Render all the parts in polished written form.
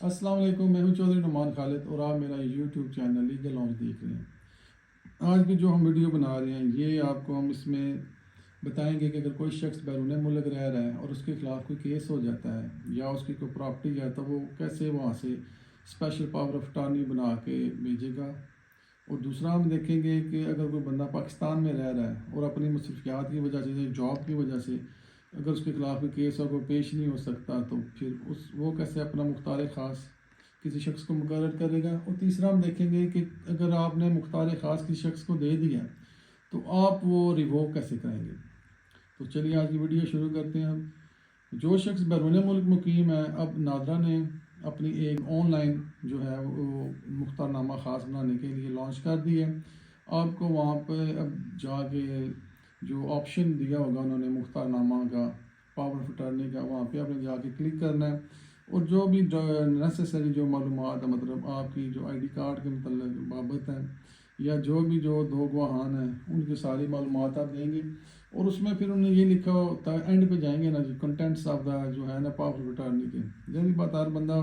السلام علیکم، میں ہوں چودھری نعمان خالد اور آپ میرا یوٹیوب چینل لیگل لاؤنج دیکھ رہے ہیں۔ آج کی جو ہم ویڈیو بنا رہے ہیں یہ آپ کو ہم اس میں بتائیں گے کہ اگر کوئی شخص بیرون ملک رہ رہا ہے اور اس کے خلاف کوئی کیس ہو جاتا ہے یا اس کی کوئی پراپرٹی ہے تو وہ کیسے وہاں سے اسپیشل پاور آف اٹارنی بنا کے بھیجے گا۔ اور دوسرا ہم دیکھیں گے کہ اگر کوئی بندہ پاکستان میں رہ رہا ہے اور اپنی مصروفیات کی وجہ سے جاب کی وجہ سے اگر اس کے خلاف کوئی کیس ہو کوئی پیش نہیں ہو سکتا تو پھر وہ کیسے اپنا مختار خاص کسی شخص کو مقرر کرے گا۔ اور تیسرا ہم دیکھیں گے کہ اگر آپ نے مختار خاص کسی شخص کو دے دیا تو آپ وہ ریووک کیسے کریں گے۔ تو چلیے آج کی ویڈیو شروع کرتے ہیں۔ ہم جو شخص بیرون ملک مقیم ہے، اب نادرا نے اپنی ایک آن لائن جو ہے وہ مختار نامہ خاص بنانے کے لیے لانچ کر دی ہے۔ آپ کو وہاں پہ اب جا کے جو آپشن دیا ہوگا انہوں نے مختار نامہ کا پاور آف اٹارنی کا، وہاں پہ آپ نے جا کے کلک کرنا ہے اور جو بھی نیسیسری جو معلومات ہیں، مطلب آپ کی جو آئی ڈی کارڈ کے متعلق بابت ہیں یا جو بھی جو دو گواہان ہیں ان کی ساری معلومات آپ دیں گے۔ اور اس میں پھر انہوں نے یہ لکھا ہوتا ہے، اینڈ پہ جائیں گے نا جی کنٹینٹس آف دا جو ہے نا پاور آف اٹارنی کے، یعنی بات ہر بندہ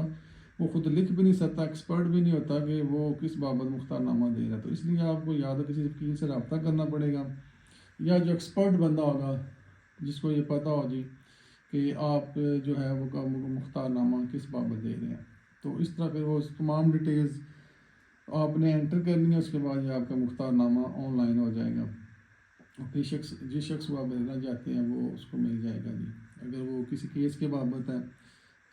وہ خود لکھ بھی نہیں سکتا، ایکسپرٹ بھی نہیں ہوتا کہ وہ کس بابت مختار نامہ دے رہا ہے۔ تو اس لیے آپ کو یا تو کسی وکیل سے رابطہ کرنا پڑے گا یا جو ایکسپرٹ بندہ ہوگا جس کو یہ پتہ ہو جی کہ آپ جو ہے وہ مختار نامہ کس بابت دے رہے ہیں۔ تو اس طرح پھر وہ تمام ڈیٹیلز آپ نے انٹر کرنی ہے، اس کے بعد یہ آپ کا مختار نامہ آن لائن ہو جائے گا۔ پھر جس شخص کو آپ بھیجنا چاہتے ہیں وہ اس کو مل جائے گا جی۔ اگر وہ کسی کیس کے بابت ہے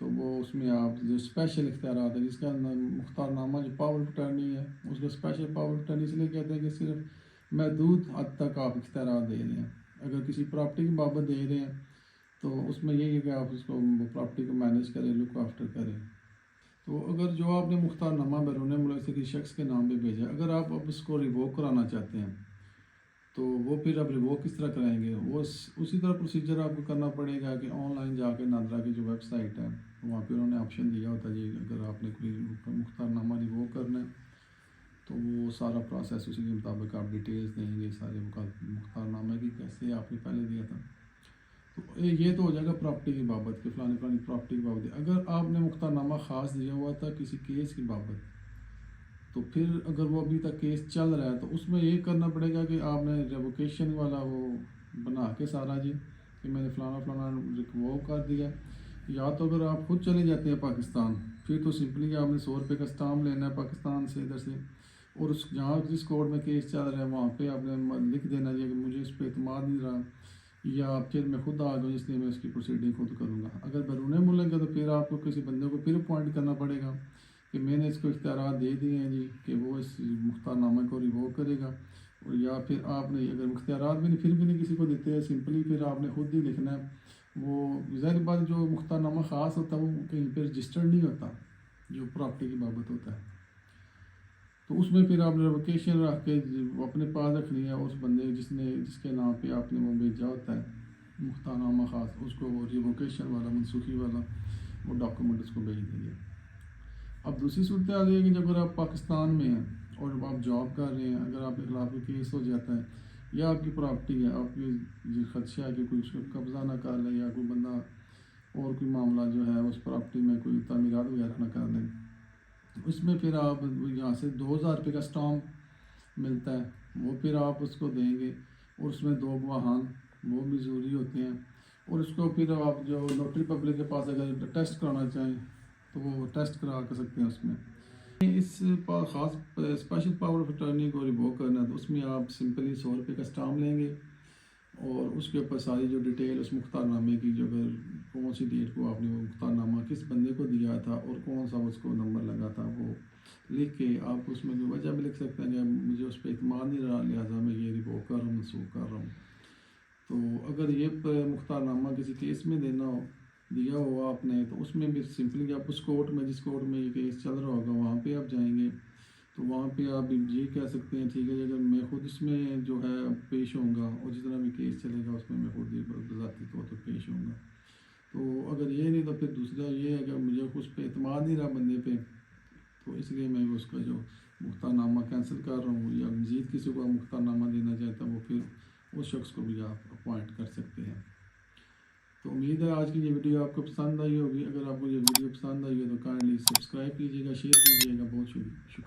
تو وہ اس میں آپ جو اسپیشل اختیارات ہیں جس کا مختار نامہ جو پاور آف اٹارنی ہے اس کو اسپیشل پاور آف اٹارنی اس لیے کہتے ہیں کہ صرف محدود حد تک آپ اختیارات دے رہے ہیں۔ اگر کسی پراپرٹی کی بابت دے رہے ہیں تو اس میں یہی ہے کہ آپ اس کو پراپرٹی کو مینیج کریں، لک آفٹر کریں۔ تو اگر جو آپ نے مختار نامہ بیرون ملک سے کسی شخص کے نام پہ بھیجا، اگر آپ اب اس کو ریووک کرانا چاہتے ہیں تو وہ پھر اب ریووک کس طرح کرائیں گے، وہ اسی طرح پروسیجر آپ کو کرنا پڑے گا کہ آن لائن جا کے نادرا کی جو ویب سائٹ ہے وہاں پہ انہوں نے آپشن دیا ہوتا ہے جی اگر آپ نے کوئی مختار نامہ ریووک کرنا ہے تو وہ سارا پروسیس اسی کے مطابق آپ ڈیٹیلز دیں گے سارے مختار نامے کی کیسے آپ نے پہلے دیا تھا۔ تو یہ تو ہو جائے گا پراپرٹی کی بابت کہ فلانی پراپرٹی کی بابت۔ اگر آپ نے مختار نامہ خاص دیا ہوا تھا کسی کیس کی بابت تو پھر اگر وہ ابھی تک کیس چل رہا ہے تو اس میں یہ کرنا پڑے گا کہ آپ نے ریووکیشن والا وہ بنا کے سارا جی کہ میں نے فلانا ریوو کر دیا۔ یا تو اگر آپ خود چلے جاتے ہیں پاکستان پھر تو سمپلی آپ نے 100 روپے کا اسٹامپ لینا ہے پاکستان سے ادھر سے، اور اس جہاں جس کورٹ میں کیس چل رہا ہے وہاں پہ آپ نے لکھ دینا جی کہ مجھے اس پہ اعتماد نہیں رہا یا پھر میں خود آ گئی اس لیے میں اس کی پروسیڈنگ خود کروں گا۔ اگر بیرون ملک ہے تو پھر آپ کو کسی بندے کو پھر اپوائنٹ کرنا پڑے گا کہ میں نے اس کو اختیارات دے دیے ہیں جی کہ وہ اس مختار نامے کو ریووک کرے گا۔ اور یا پھر آپ نے اگر اختیارات بھی نہیں پھر بھی نہیں کسی کو دیتے ہیں، سمپلی پھر آپ نے خود ہی لکھنا ہے۔ وہ ظاہر بات جو مختار نامہ خاص ہوتا ہے وہ کہیں پہ رجسٹرڈ نہیں ہوتا جو پراپرٹی کی بابت ہوتا ہے، تو اس میں پھر آپ نے ریووکیشن رکھ کے اپنے پاس رکھنی ہے اس بندے جس کے نام پہ آپ نے وہ بھیجا ہوتا ہے مختار نامہ خاص، اس کو وہ ریووکیشن والا منسوخی والا وہ ڈاکومنٹ اس کو بھیج دیں گے۔ اب دوسری صورت حال یہ ہے کہ اگر آپ پاکستان میں ہیں اور آپ جاب کر رہے ہیں، اگر آپ کے خلاف کوئی کیس ہو جاتا ہے یا آپ کی پراپرٹی ہے، آپ کی خدشہ ہے کہ کوئی اس کو قبضہ نہ کر لے یا کوئی بندہ اور کوئی معاملہ جو ہے اس پراپرٹی میں کوئی تعمیرات وغیرہ نہ کر لیں، اس میں پھر آپ یہاں سے 2000 روپے کا اسٹامپ ملتا ہے، وہ پھر آپ اس کو دیں گے اور اس میں 2 گواہان وہ بھی ضروری ہوتے ہیں، اور اس کو پھر آپ جو نوٹری پبلک کے پاس اگر ٹیسٹ کرانا چاہیں تو وہ ٹیسٹ کرا کر سکتے ہیں۔ اس میں اس خاص اسپیشل پاور آف اٹارنی کو ریووک کرنا ہے تو اس میں آپ سمپلی 100 روپے کا اسٹامپ لیں گے اور اس کے اوپر ساری جو ڈیٹیل اس مختار نامے کی جو اگر کون سی ڈیٹ کو آپ نے وہ مختار نامہ کس بندے کو دیا تھا اور کون سا اس کو نمبر لگا تھا وہ لکھ کے آپ اس میں وجہ بھی لکھ سکتے ہیں کہ مجھے اس پہ اعتماد نہیں رہا لہٰذا میں یہ ریووک کر رہا ہوں، منسوخ کر رہا ہوں۔ تو اگر یہ مختار نامہ کسی کیس میں دیا ہوا آپ نے تو اس میں بھی سمپلی آپ اس کورٹ میں جس کورٹ میں یہ کیس چل رہا ہوگا وہاں پہ آپ جائیں گے تو وہاں پہ آپ یہ کہہ سکتے ہیں ٹھیک ہے اگر میں خود اس میں جو ہے پیش ہوں گا اور جتنا بھی کیس چلے گا اس میں خود ہی بذاتی طور پر پیش ہوں گا۔ تو اگر یہ نہیں تو پھر دوسرا یہ ہے کہ مجھے اس پہ اعتماد نہیں رہا بندے پہ تو اس لیے میں اس کا جو مختار نامہ کینسل کر رہا ہوں، یا مزید کسی کو مختار نامہ دینا چاہتا ہوں وہ پھر اس شخص کو بھی آپ اپوائنٹ کر سکتے ہیں۔ تو امید ہے آج کی یہ ویڈیو آپ کو پسند آئی ہوگی. اگر آپ کو یہ ویڈیو پسند آئی ہو تو کائنڈلی سبسکرائب کیجیے گا، شیئر کیجیے گا. بہت شکریہ.